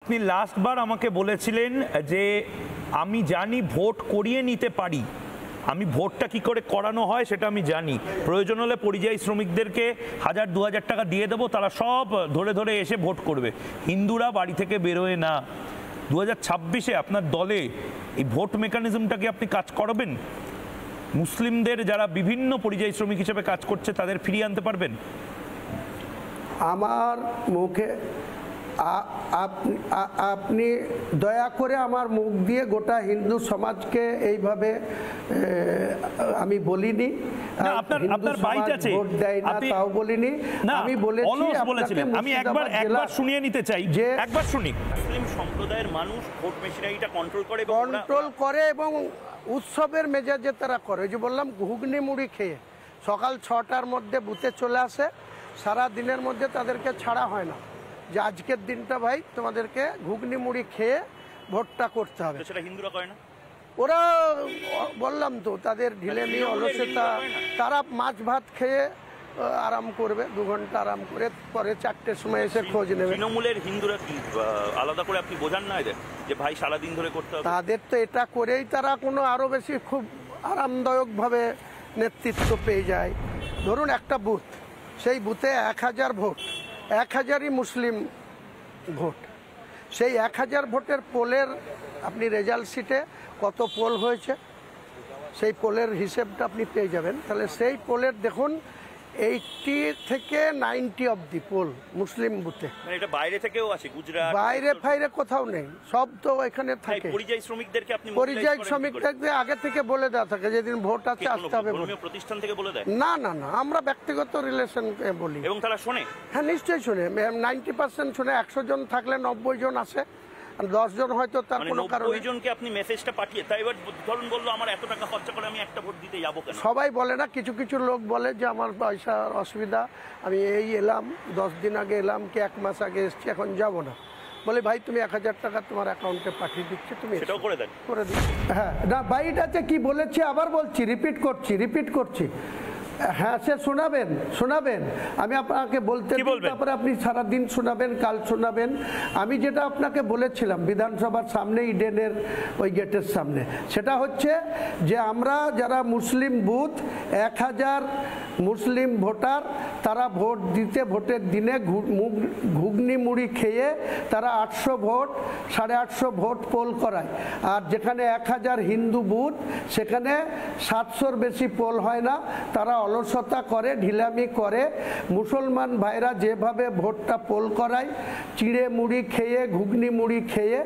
আপনি লাস্টবার আমাকে বলেছিলেন যে আমি জানি ভোট করিয়ে নিতে পারি, আমি ভোটটা কি করে করানো হয় সেটা আমি জানি, প্রয়োজন হলে পরিযায়ী শ্রমিকদেরকে 1000-2000 টাকা দিয়ে দেবো, তারা সব ধরে ধরে এসে ভোট করবে, হিন্দুরা বাড়ি থেকে বেরোয় না। 2026-এ আপনার দলে এই ভোট মেকানিজমটাকে আপনি কাজ করাবেন? মুসলিমদের যারা বিভিন্ন পরিযায়ী শ্রমিক হিসেবে কাজ করছে তাদের ফিরিয়ে আনতে পারবেন? আমার মুখে আপনি দয়া করে আমার মুখ দিয়ে গোটা হিন্দু সমাজকে এইভাবে আমি বলিনি, ভোট দেয় না তাও বলিনি, আমি বলেছি আমি একবার শুনিয়ে নিতে চাই যে একবার শুনি। মুসলিম সম্প্রদায়ের মানুষ ভোট মেশিনারিটা কন্ট্রোল করে এবং উৎসবের মেজাজে তারা করে। যে বললাম ঘুগনি মুড়ি খেয়ে সকাল 6টার মধ্যে বুথে চলে আসে, সারা দিনের মধ্যে তাদেরকে ছাড়া হয় না যে আজকের দিনটা ভাই তোমাদেরকে ঘুগনি মুড়ি খেয়ে ভোটটা করতে হবে। সেটা হিন্দুরা করে না, ওরা বললাম তো তাদের ঢিলেমি অলসতা, তারা মাছ ভাত খেয়ে আরাম করবে, 2 ঘন্টা আরাম করে পরে 4টের সময় এসে খোঁজ নেবে। তৃণমূলের হিন্দুরা কি আলাদা করে আপনি বোঝান না এদের যে ভাই সারাদিন ধরে করতে হবে? তাদের তো এটা করেই তারা কোনো আরও বেশি খুব আরামদায়কভাবে নেতৃত্ব পেয়ে যায়। ধরুন একটা বুথ, সেই বুথে 1000 ভোট, 1000ই মুসলিম ভোট, সেই 1000 ভোটের পোলের আপনি রেজাল্ট শিটে কত পোল হয়েছে সেই পোলের হিসেবটা আপনি পেয়ে যাবেন। তাহলে সেই পোলের দেখুন 80 থেকে 90 অবধি পোল মুসলিম বুথে। এটা বাইরে থেকেও আসে, গুজরাট বাইরে ফাইরে কোথাও নেই, সব তো এখানে থাকে। পরিযায়ী শ্রমিকদেরকে আপনি পরিযায়ী শ্রমিকদের আগে থেকে বলে দেওয়া থাকে যেদিন ভোট আছে আসতে হবে। প্রতিষ্ঠান থেকে বলে দেয়? না না না, আমরা ব্যক্তিগত রিলেশন বলি। এবং তারা শোনে? হ্যাঁ নিশ্চয়ই শোনে, 90% শোনে। 100 জন থাকলে 90 জন আসে, 10 জন হয়তো তার কোনো কারণে। 90 জনকে আপনি মেসেজটা পাঠিয়ে, তাই এবার ধরুন বললো আমার এত টাকা খরচা করে আমি একটা ভোট দিতে যাবো কেন? সবাই বলে না, কিছু কিছু লোক বলে যে আমার পয়সার অসুবিধা, আমি এই এলাম 10 দিন আগে এলাম কি 1 মাস আগে এসছি, এখন যাব না। বলে ভাই তুমি 1000 টাকা তোমার অ্যাকাউন্টে পাঠিয়ে দিচ্ছি, তুমি সেটাও করে দেন? করে দিচ্ছি। হ্যাঁ না, বাইটাতে কি বলেছি আবার বলছি, রিপিট করছি। হ্যাঁ সে শোনাবেন, আমি আপনাকে বলতে, তারপরে আপনি সারাদিন শোনাবেন, কাল শোনাবেন। আমি যেটা আপনাকে বলেছিলাম বিধানসভার সামনে, ইডেনের ওই গেটের সামনে, সেটা হচ্ছে যে আমরা যারা মুসলিম বুথ 1000 মুসলিম ভোটার, তারা ভোট দিতে ভোটের দিনে ঘুগনি মুড়ি খেয়ে তারা 800 ভোট 850 ভোট পোল করায়। আর যেখানে 1000 হিন্দু বুথ সেখানে 700-র বেশি পোল হয় না, তারা অলসতা করে, ঢিলামি করে। মুসলমান ভাইরা যেভাবে ভোটটা পোল করায় চিড়ে মুড়ি খেয়ে, ঘুগনি মুড়ি খেয়ে,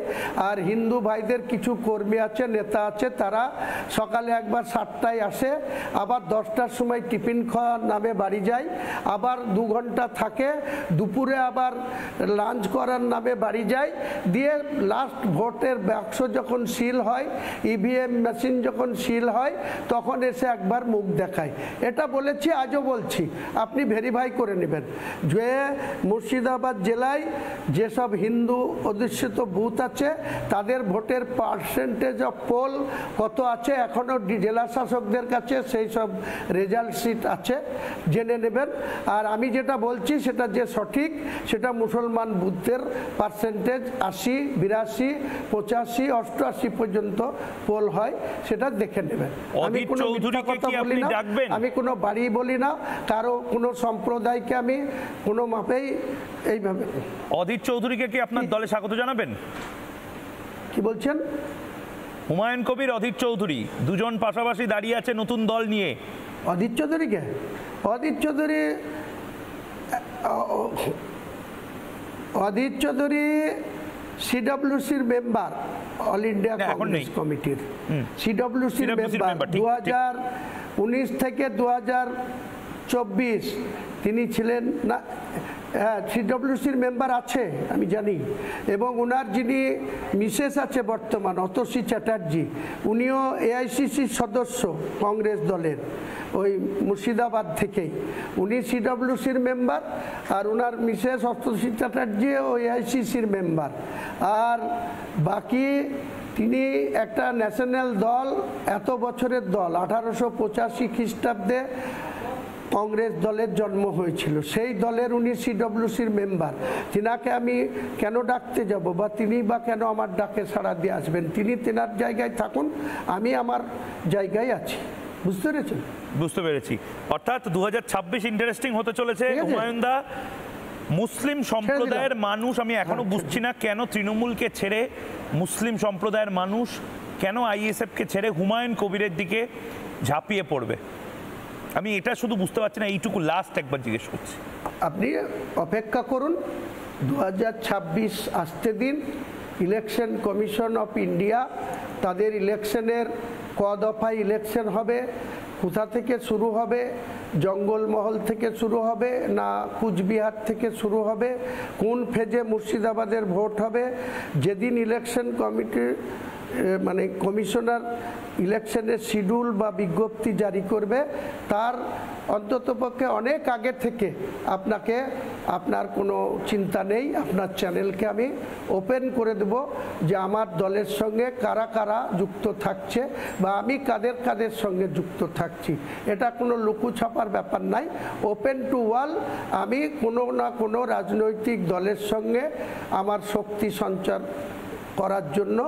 আর হিন্দু ভাইদের কিছু কর্মী আছে, নেতা আছে, তারা সকালে একবার 7টায় আসে, আবার 10টার সময় টিফিন খাওয়ার নামে বাড়ি যায়, আবার 2 ঘন্টা থাকে, দুপুরে আবার লাঞ্চ করার নামে বাড়ি যায়, দিয়ে লাস্ট ভোটের বাক্স যখন সিল হয়, ইভিএম মেশিন যখন সিল হয়, তখন এসে একবার মুখ দেখায়। এটা বলেছি, আজও বলছি, আপনি ভেরিফাই করে নেবেন যে মুর্শিদাবাদ জেলায় যেসব হিন্দু অধ্যুষিত বুথ আছে তাদের ভোটের পার্সেন্টেজ অফ পোল কত আছে, এখনও জেলা শাসকদের কাছে সেই সব রেজাল্ট শিট আছে, জেনে নেবেন। আর আমি যেটা বলছি সেটা যে সঠিক, সেটা মুসলমান বুথের পার্সেন্টেজ 80, 82, 85, 88 পর্যন্ত পোল হয়, সেটা দেখে নেবেন। আমি কোনো মিথ্যা কথা বলি না, আমি কোনো বাড়ি বলি না, কারো কোনো সম্প্রদায়কে আমি কোনো মাপেই এইভাবে। অধীর চৌধুরীকে কি আপনার দলে স্বাগত জানাবেন? কি বলছেন? হুমায়ুন কবির, অধীর চৌধুরী, দুজন পাশাপাশি দাঁড়িয়ে আছে নতুন দল নিয়ে। অধীর চৌধুরীকে? অধীর চৌধুরী সিডব্লিউসির মেম্বার, অল ইন্ডিয়া কংগ্রেস কমিটির সিডব্লিউসির মেম্বার। 2019 থেকে 2024 তিনি ছিলেন না, হ্যাঁ সিডব্লিউসির মেম্বার আছে আমি জানি। এবং ওনার যিনি মিসেস আছে বর্তমান, অতসী চ্যাটার্জি, উনিও এআইসিসির সদস্য কংগ্রেস দলের, ওই মুর্শিদাবাদ থেকেই। উনি সিডব্লিউসির মেম্বার, আর ওনার মিসেস অতসী চ্যাটার্জি ও এআইসিসির মেম্বার। আর বাকি তিনি একটা ন্যাশনাল দল, এত বছরের দল, 1885 খ্রিস্টাব্দে কংগ্রেস দলের জন্ম হয়েছিল, সেই দলের উনি সিডব্লিউসির মেম্বার। তিনাকে আমি কেন ডাকতে যাব, বা তিনি বা কেন আমার ডাকে সাড়া দিয়ে আসবেন? তিনি তেনার জায়গায় থাকুন, আমি আমার জায়গায় আছি। বুঝতে পেরেছেন? বুঝতে পেরেছি। অর্থাৎ 2026 ইন্টারেস্টিং হতে চলেছে হুমায়ুন দা। মুসলিম সম্প্রদায়ের মানুষ, আমি এখনো বুঝছি না কেন তৃণমূলকে ছেড়ে মুসলিম সম্প্রদায়ের মানুষ কেন আইএসএফকে ছেড়ে হুমায়ুন কবিরের দিকে ঝাঁপিয়ে পড়বে। আমি এটা শুধু বুঝতে পারছি না, এইটুকু লাস্ট একবার জিজ্ঞেস করছি। আপনি অপেক্ষা করুন, 2026 আসতে দিন। ইলেকশন কমিশন অফ ইন্ডিয়া তাদের ইলেকশনের ক দফায় ইলেকশন হবে, কোথা থেকে শুরু হবে, জঙ্গলমহল থেকে শুরু হবে না কুচবিহার থেকে শুরু হবে, কোন ফেজে মুর্শিদাবাদের ভোট হবে, যেদিন ইলেকশন কমিটির মানে কমিশনার ইলেকশনের শিডিউল বা বিজ্ঞপ্তি জারি করবে, তার অন্ততপক্ষে অনেক আগে থেকে আপনাকে, আপনার কোনো চিন্তা নেই, আপনার চ্যানেলকে আমি ওপেন করে দেব যে আমার দলের সঙ্গে কারা কারা যুক্ত থাকছে বা আমি কাদের কাদের সঙ্গে যুক্ত থাকছি। এটা কোনো লুকুছাপার ব্যাপার নাই, ওপেন টু ওয়াল। আমি কোনো না কোনো রাজনৈতিক দলের সঙ্গে আমার শক্তি সঞ্চার করার জন্য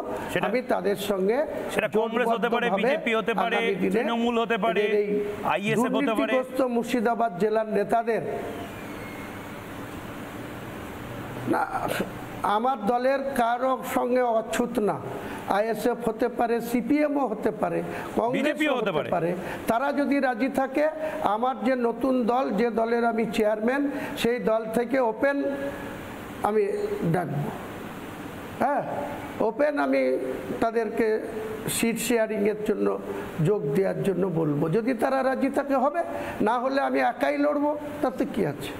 আমি তাদের সঙ্গে, সেটা কংগ্রেস হতে পারে, বিজেপি হতে পারে, তৃণমূল হতে পারে, আইএসএফ হতে পারে, মুর্শিদাবাদ জেলার নেতাদের না, আমার দলের কারো সঙ্গে অচ্ছুত না। আইএসএফ হতে পারে, সিপিএমও হতে পারে, কংগ্রেসও হতে পারে। তারা যদি রাজি থাকে, আমার যে নতুন দল, যে দলের আমি চেয়ারম্যান, সেই দল থেকে ওপেন আমি ডাকবো। হ্যাঁ, ওপেন আমি তাদেরকে সিট শেয়ারিংয়ের জন্য যোগ দেওয়ার জন্য বলবো। যদি তারা রাজি থাকে হবে, না হলে আমি একাই লড়বো, তাতে কি আছে।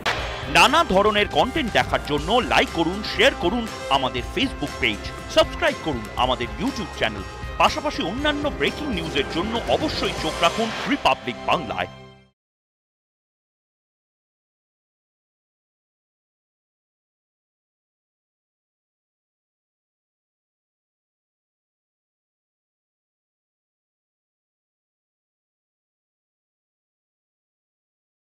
নানা ধরনের কন্টেন্ট দেখার জন্য লাইক করুন, শেয়ার করুন আমাদের ফেসবুক পেজ, সাবস্ক্রাইব করুন আমাদের ইউটিউব চ্যানেল। পাশাপাশি অন্যান্য ব্রেকিং নিউজের জন্য অবশ্যই চোখ রাখুন রিপাবলিক বাংলায়।